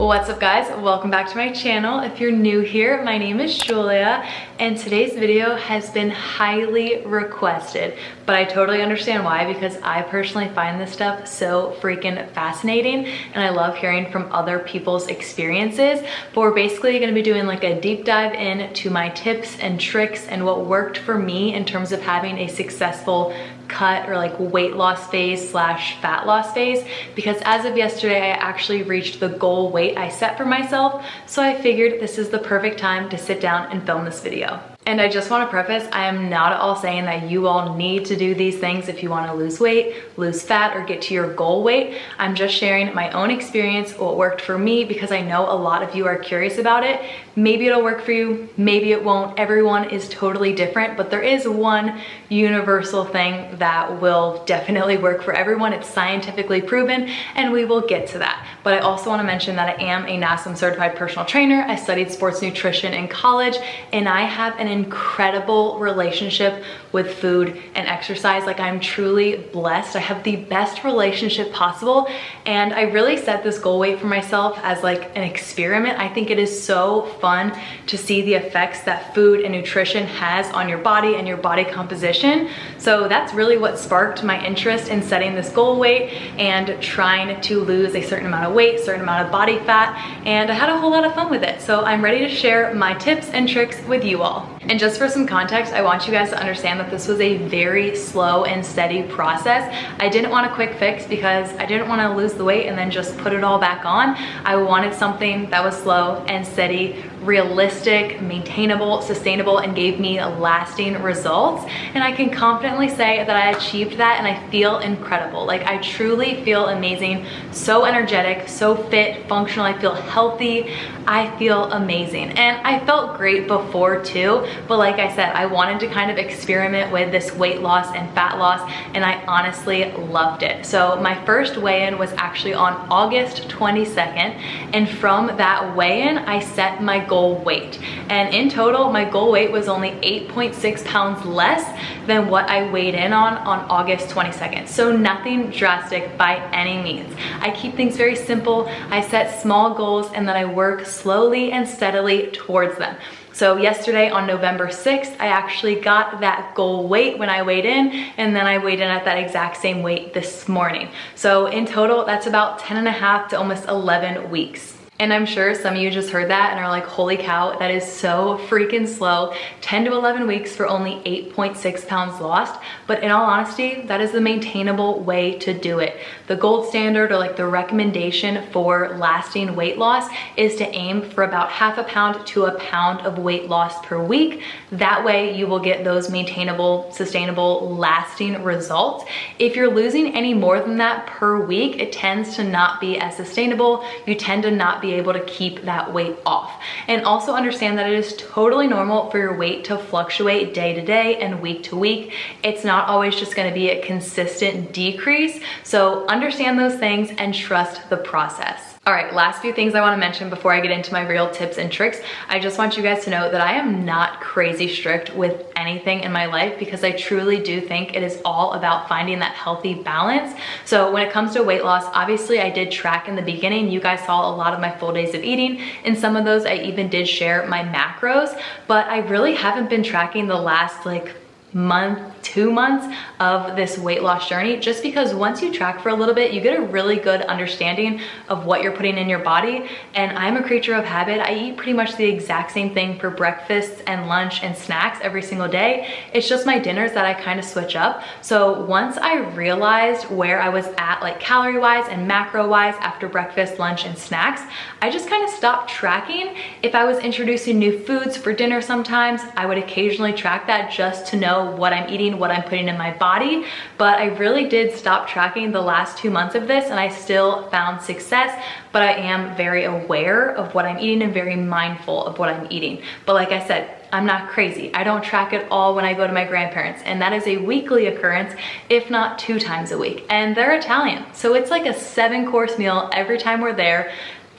What's up guys, welcome back to my channel. If you're new here, my name is Julia and today's video has been highly requested, but I totally understand why, because I personally find this stuff so freaking fascinating and I love hearing from other people's experiences. But we're basically going to be doing like a deep dive into my tips and tricks and what worked for me in terms of having a successful cut or like weight loss phase slash fat loss phase, because as of yesterday I actually reached the goal weight I set for myself, so I figured this is the perfect time to sit down and film this video. And I just want to preface, I am not at all saying that you all need to do these things if you want to lose weight, lose fat, or get to your goal weight. I'm just sharing my own experience, what worked for me, because I know a lot of you are curious about it. Maybe it'll work for you, maybe it won't. Everyone is totally different, but there is one universal thing that will definitely work for everyone. It's scientifically proven, and we will get to that. But I also want to mention that I am a NASM certified personal trainer. I studied sports nutrition in college, and I have an incredible relationship with food and exercise. Like, I'm truly blessed. I have the best relationship possible, and I really set this goal weight for myself as like an experiment. I think it is so fun to see the effects that food and nutrition has on your body and your body composition. So that's really what sparked my interest in setting this goal weight and trying to lose a certain amount of weight, certain amount of body fat, and I had a whole lot of fun with it. So I'm ready to share my tips and tricks with you all. And just for some context, I want you guys to understand that this was a very slow and steady process. I didn't want a quick fix because I didn't want to lose the weight and then just put it all back on. I wanted something that was slow and steady, realistic, maintainable, sustainable, and gave me lasting results. And I can confidently say that I achieved that, and I feel incredible. Like, I truly feel amazing, so energetic, so fit, functional. I feel healthy. I feel amazing. And I felt great before too, but like I said, I wanted to kind of experiment with this weight loss and fat loss, and I honestly loved it. So my first weigh-in was actually on August 22nd, and from that weigh-in, I set my goal weight. And in total, my goal weight was only 8.6 pounds less than what I weighed in on August 22nd. So nothing drastic by any means. I keep things very simple. I set small goals and then I work slowly and steadily towards them. So yesterday on November 6th, I actually got that goal weight when I weighed in, and then I weighed in at that exact same weight this morning. So in total, that's about 10 and a half to almost 11 weeks. And I'm sure some of you just heard that and are like, holy cow, that is so freaking slow. 10 to 11 weeks for only 8.6 pounds lost. But in all honesty, that is the maintainable way to do it. The gold standard, or like the recommendation for lasting weight loss, is to aim for about half a pound to a pound of weight loss per week. That way you will get those maintainable, sustainable, lasting results. If you're losing any more than that per week, it tends to not be as sustainable. You tend to not be able to keep that weight off. And also understand that it is totally normal for your weight to fluctuate day to day and week to week. It's not always just going to be a consistent decrease. So understand those things and trust the process. All right, last few things I want to mention before I get into my real tips and tricks. I just want you guys to know that I am not crazy strict with anything in my life, because I truly do think it is all about finding that healthy balance. So when it comes to weight loss, obviously I did track in the beginning. You guys saw a lot of my full days of eating. In some of those, I even did share my macros, but I really haven't been tracking the last like month, 2 months of this weight loss journey, just because once you track for a little bit, you get a really good understanding of what you're putting in your body. And I'm a creature of habit. I eat pretty much the exact same thing for breakfast and lunch and snacks every single day. It's just my dinners that I kind of switch up. So once I realized where I was at, like calorie wise and macro wise, after breakfast, lunch, and snacks, I just kind of stopped tracking. If I was introducing new foods for dinner sometimes, I would occasionally track that just to know what I'm eating, what I'm putting in my body. But I really did stop tracking the last 2 months of this, and I still found success, but I am very aware of what I'm eating and very mindful of what I'm eating. But like I said, I'm not crazy. I don't track it all when I go to my grandparents, and that is a weekly occurrence, if not 2 times a week. And they're Italian, so it's like a 7-course meal every time we're there.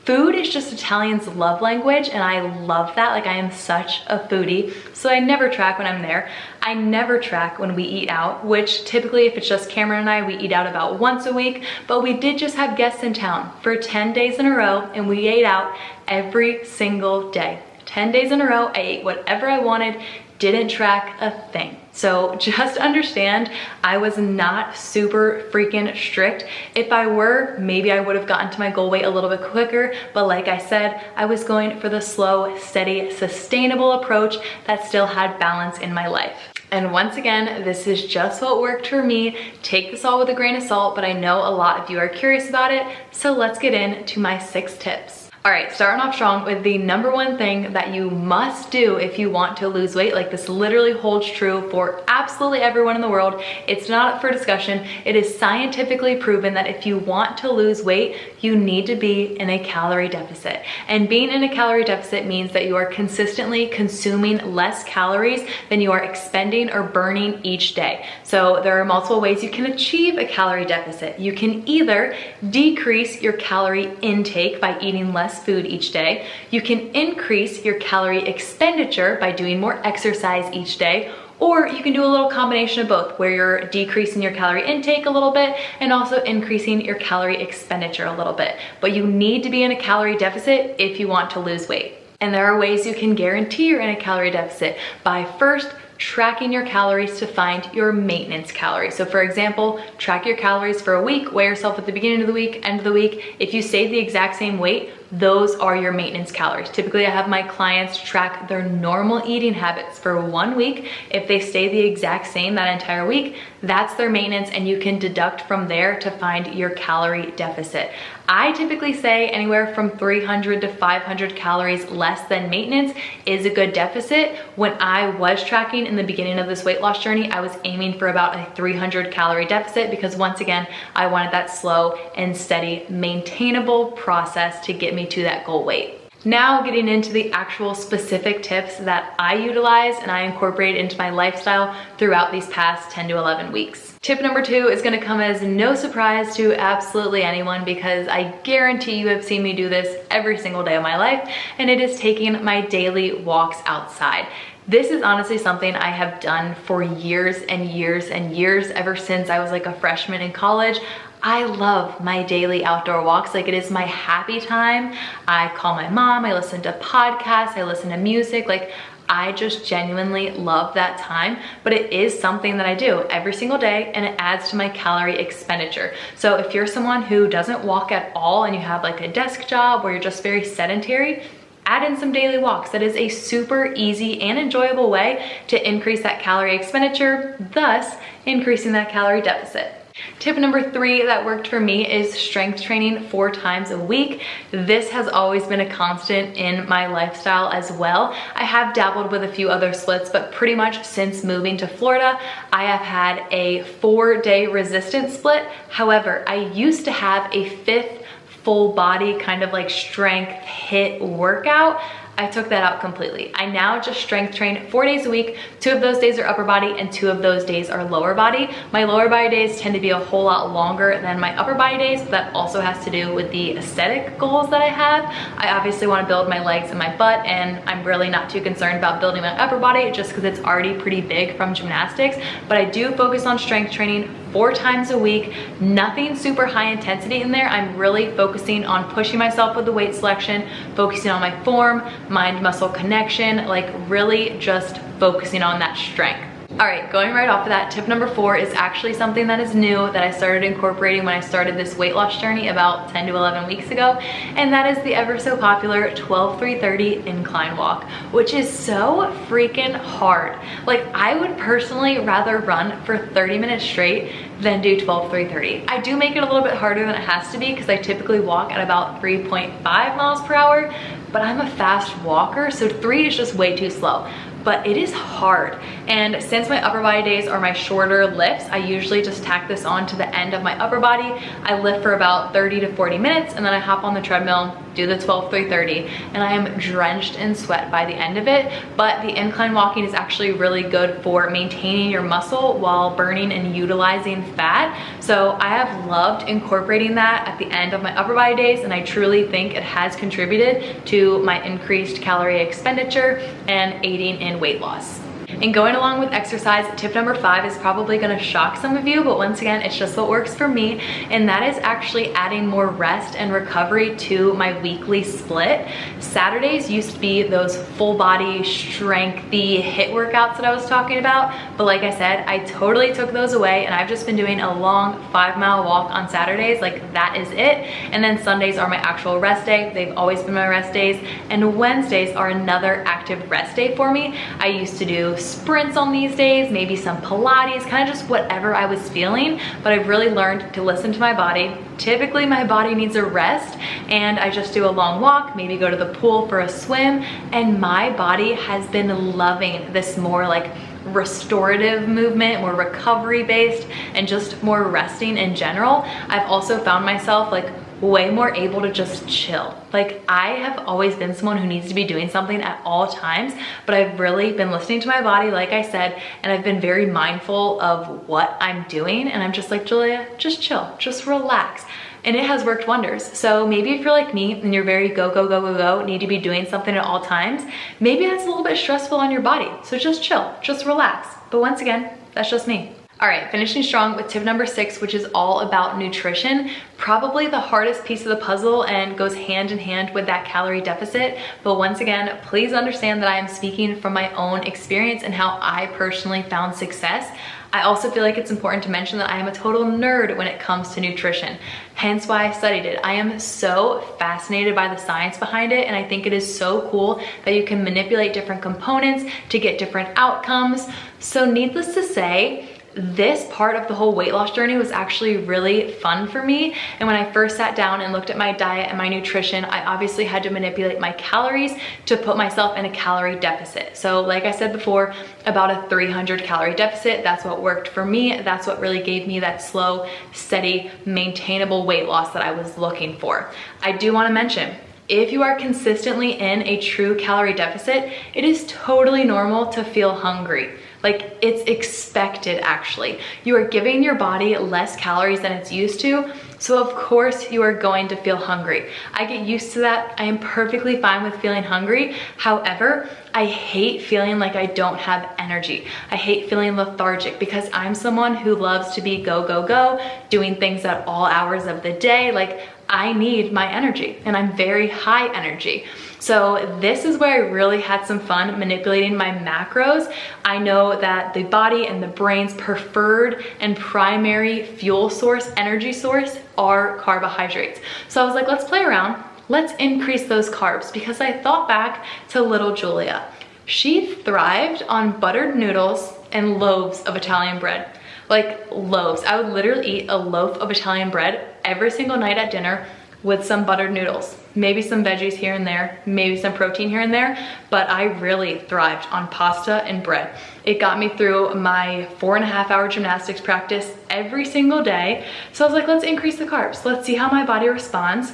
Food is just Italians' love language, and I love that. Like, I am such a foodie, so I never track when I'm there. I never track when we eat out, which typically, if it's just Cameron and I, we eat out about once a week, but we did just have guests in town for 10 days in a row, and we ate out every single day. 10 days in a row, I ate whatever I wanted, didn't track a thing. So just understand, I was not super freaking strict. If I were, maybe I would have gotten to my goal weight a little bit quicker, but like I said, I was going for the slow, steady, sustainable approach that still had balance in my life. And once again, this is just what worked for me. Take this all with a grain of salt, but I know a lot of you are curious about it, so let's get into my 6 tips. All right, starting off strong with the number one thing that you must do if you want to lose weight. Like, this literally holds true for absolutely everyone in the world. It's not up for discussion. It is scientifically proven that if you want to lose weight, you need to be in a calorie deficit. And being in a calorie deficit means that you are consistently consuming less calories than you are expending or burning each day. So there are multiple ways you can achieve a calorie deficit. You can either decrease your calorie intake by eating less food each day. You can increase your calorie expenditure by doing more exercise each day, or you can do a little combination of both, where you're decreasing your calorie intake a little bit and also increasing your calorie expenditure a little bit. But you need to be in a calorie deficit if you want to lose weight. And there are ways you can guarantee you're in a calorie deficit by first tracking your calories to find your maintenance calories. So for example, track your calories for a week, weigh yourself at the beginning of the week, end of the week. If you stay the exact same weight, those are your maintenance calories. Typically, I have my clients track their normal eating habits for 1 week. If they stay the exact same that entire week, that's their maintenance, and you can deduct from there to find your calorie deficit. I typically say anywhere from 300 to 500 calories less than maintenance is a good deficit. When I was tracking in the beginning of this weight loss journey, I was aiming for about a 300 calorie deficit because, once again, I wanted that slow and steady, maintainable process to get me to that goal weight. Now getting into the actual specific tips that I utilize and I incorporate into my lifestyle throughout these past 10 to 11 weeks. Tip number 2 is gonna come as no surprise to absolutely anyone, because I guarantee you have seen me do this every single day of my life, and it is taking my daily walks outside. This is honestly something I have done for years and years and years, ever since I was like a freshman in college. I love my daily outdoor walks. Like, it is my happy time. I call my mom, I listen to podcasts, I listen to music. Like, I just genuinely love that time, but it is something that I do every single day, and it adds to my calorie expenditure. So if you're someone who doesn't walk at all and you have like a desk job or you're just very sedentary, add in some daily walks. That is a super easy and enjoyable way to increase that calorie expenditure, thus increasing that calorie deficit. Tip number 3 that worked for me is strength training 4 times a week. This has always been a constant in my lifestyle as well. I have dabbled with a few other splits, but pretty much since moving to Florida, I have had a 4-day resistance split. However, I used to have a 5th full body kind of like strength HIIT workout. I took that out completely. I now just strength train 4 days a week. 2 of those days are upper body and 2 of those days are lower body. My lower body days tend to be a whole lot longer than my upper body days, but that also has to do with the aesthetic goals that I have. I obviously want to build my legs and my butt, and I'm really not too concerned about building my upper body just because it's already pretty big from gymnastics. But I do focus on strength training 4 times a week. Nothing super high intensity in there. I'm really focusing on pushing myself with the weight selection, focusing on my form, mind-muscle connection, like really just focusing on that strength. All right, going right off of that, tip number 4 is actually something that is new that I started incorporating when I started this weight loss journey about 10 to 11 weeks ago, and that is the ever so popular 12-3-30 incline walk, which is so freaking hard. Like, I would personally rather run for 30 minutes straight than do 12-3-30. I do make it a little bit harder than it has to be because I typically walk at about 3.5 miles per hour, but I'm a fast walker, so 3 is just way too slow. But it is hard. And since my upper body days are my shorter lifts, I usually just tack this on to the end of my upper body. I lift for about 30 to 40 minutes, and then I hop on the treadmill do the 12-3-30, and I am drenched in sweat by the end of it. But the incline walking is actually really good for maintaining your muscle while burning and utilizing fat. So I have loved incorporating that at the end of my upper body days, and I truly think it has contributed to my increased calorie expenditure and aiding in weight loss. And going along with exercise, tip number 5 is probably gonna shock some of you, but once again, it's just what works for me, and that is actually adding more rest and recovery to my weekly split. Saturdays used to be those full body, strengthy HIIT workouts that I was talking about, but like I said, I totally took those away, and I've just been doing a long 5-mile walk on Saturdays. Like, that is it. And then Sundays are my actual rest day. They've always been my rest days, and Wednesdays are another active rest day for me. I used to do sprints on these days, maybe some Pilates, kind of just whatever I was feeling, but I've really learned to listen to my body. Typically my body needs a rest, and I just do a long walk, maybe go to the pool for a swim, and my body has been loving this more like restorative movement, more recovery based, and just more resting in general. I've also found myself like way more able to just chill. Like, I have always been someone who needs to be doing something at all times, but I've really been listening to my body, like I said, and I've been very mindful of what I'm doing, and I'm just like, Julia, just chill, just relax. And it has worked wonders. So maybe if you're like me and you're very go, go, go, go, go, need to be doing something at all times, maybe that's a little bit stressful on your body. So just chill, just relax. But once again, that's just me. All right, finishing strong with tip number 6, which is all about nutrition. Probably the hardest piece of the puzzle and goes hand in hand with that calorie deficit. But once again, please understand that I am speaking from my own experience and how I personally found success. I also feel like it's important to mention that I am a total nerd when it comes to nutrition, hence why I studied it. I am so fascinated by the science behind it, and I think it is so cool that you can manipulate different components to get different outcomes. So needless to say, this part of the whole weight loss journey was actually really fun for me. And when I first sat down and looked at my diet and my nutrition, I obviously had to manipulate my calories to put myself in a calorie deficit. So like I said before, about a 300 calorie deficit, that's what worked for me. That's what really gave me that slow, steady, maintainable weight loss that I was looking for. I do want to mention, if you are consistently in a true calorie deficit, it is totally normal to feel hungry. Like, it's expected actually. You are giving your body less calories than it's used to, so of course you are going to feel hungry. I get used to that. I am perfectly fine with feeling hungry. However, I hate feeling like I don't have energy. I hate feeling lethargic because I'm someone who loves to be go, go, go, doing things at all hours of the day. Like, I need my energy, and I'm very high energy. So this is where I really had some fun manipulating my macros. I know that the body and the brain's preferred and primary fuel source, energy source, are carbohydrates. So I was like, let's play around. Let's increase those carbs, because I thought back to little Julia. She thrived on buttered noodles and loaves of Italian bread. Like, loaves. I would literally eat a loaf of Italian bread every single night at dinner with some buttered noodles, maybe some veggies here and there, maybe some protein here and there, but I really thrived on pasta and bread. It got me through my 4.5-hour gymnastics practice every single day. So I was like, let's increase the carbs. Let's see how my body responds.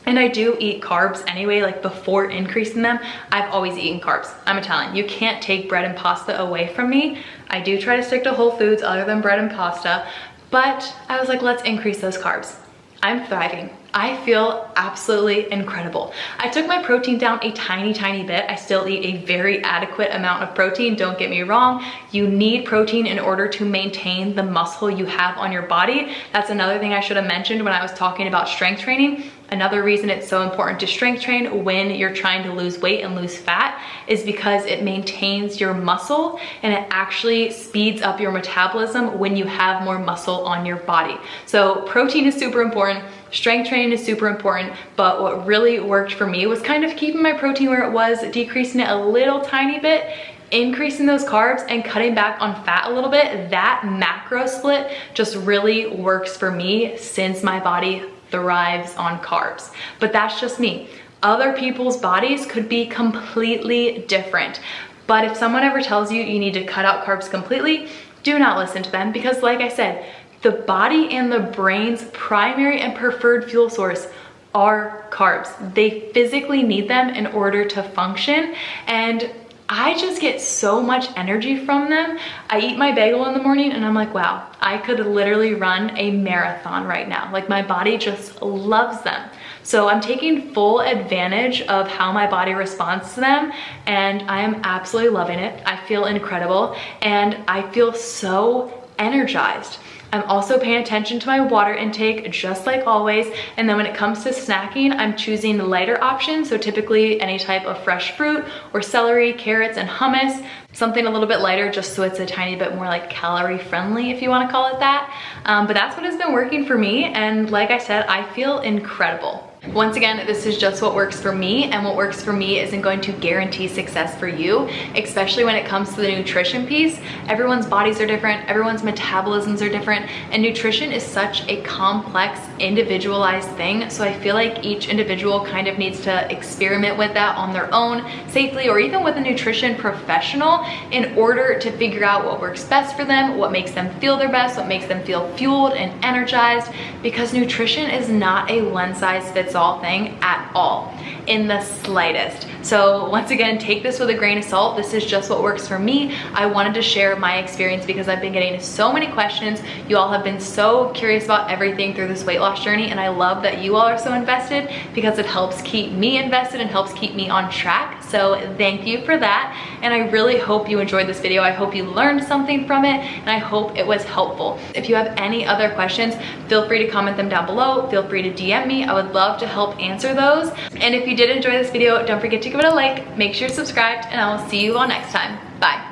And I do eat carbs anyway, like before increasing them. I've always eaten carbs. I'm Italian. You can't take bread and pasta away from me. I do try to stick to whole foods other than bread and pasta, but I was like, let's increase those carbs. I'm thriving. I feel absolutely incredible. I took my protein down a tiny, tiny bit. I still eat a very adequate amount of protein. Don't get me wrong. You need protein in order to maintain the muscle you have on your body. That's another thing I should have mentioned when I was talking about strength training. Another reason it's so important to strength train when you're trying to lose weight and lose fat is because it maintains your muscle, and it actually speeds up your metabolism when you have more muscle on your body. So protein is super important. Strength training is super important, but what really worked for me was kind of keeping my protein where it was, decreasing it a little tiny bit, increasing those carbs, and cutting back on fat a little bit. That macro split just really works for me since my body thrives on carbs. But that's just me. Other people's bodies could be completely different. But if someone ever tells you you need to cut out carbs completely, do not listen to them, because like I said, the body and the brain's primary and preferred fuel source are carbs. They physically need them in order to function, and I just get so much energy from them. I eat my bagel in the morning and I'm like, wow, I could literally run a marathon right now. Like, my body just loves them. So I'm taking full advantage of how my body responds to them, and I am absolutely loving it. I feel incredible and I feel so energized. I'm also paying attention to my water intake, just like always. And then when it comes to snacking, I'm choosing lighter options. So typically any type of fresh fruit or celery, carrots, and hummus, something a little bit lighter just so it's a tiny bit more like calorie friendly, if you want to call it that. But that's what has been working for me. And like I said, I feel incredible. Once again, this is just what works for me, and what works for me isn't going to guarantee success for you, especially when it comes to the nutrition piece. Everyone's bodies are different, everyone's metabolisms are different, and nutrition is such a complex, individualized thing. So I feel like each individual kind of needs to experiment with that on their own, safely, or even with a nutrition professional, in order to figure out what works best for them, what makes them feel their best, what makes them feel fueled and energized, because nutrition is not a one-size-fits-all thing at all, in the slightest. So once again, take this with a grain of salt. This is just what works for me. I wanted to share my experience because I've been getting so many questions. You all have been so curious about everything through this weight loss journey, and I love that you all are so invested, because it helps keep me invested and helps keep me on track. So thank you for that, and I really hope you enjoyed this video. I hope you learned something from it, and I hope it was helpful. If you have any other questions, feel free to comment them down below. Feel free to DM me. I would love to help answer those. And if you did enjoy this video, don't forget to give it a like, make sure you're subscribed, and I will see you all next time. Bye.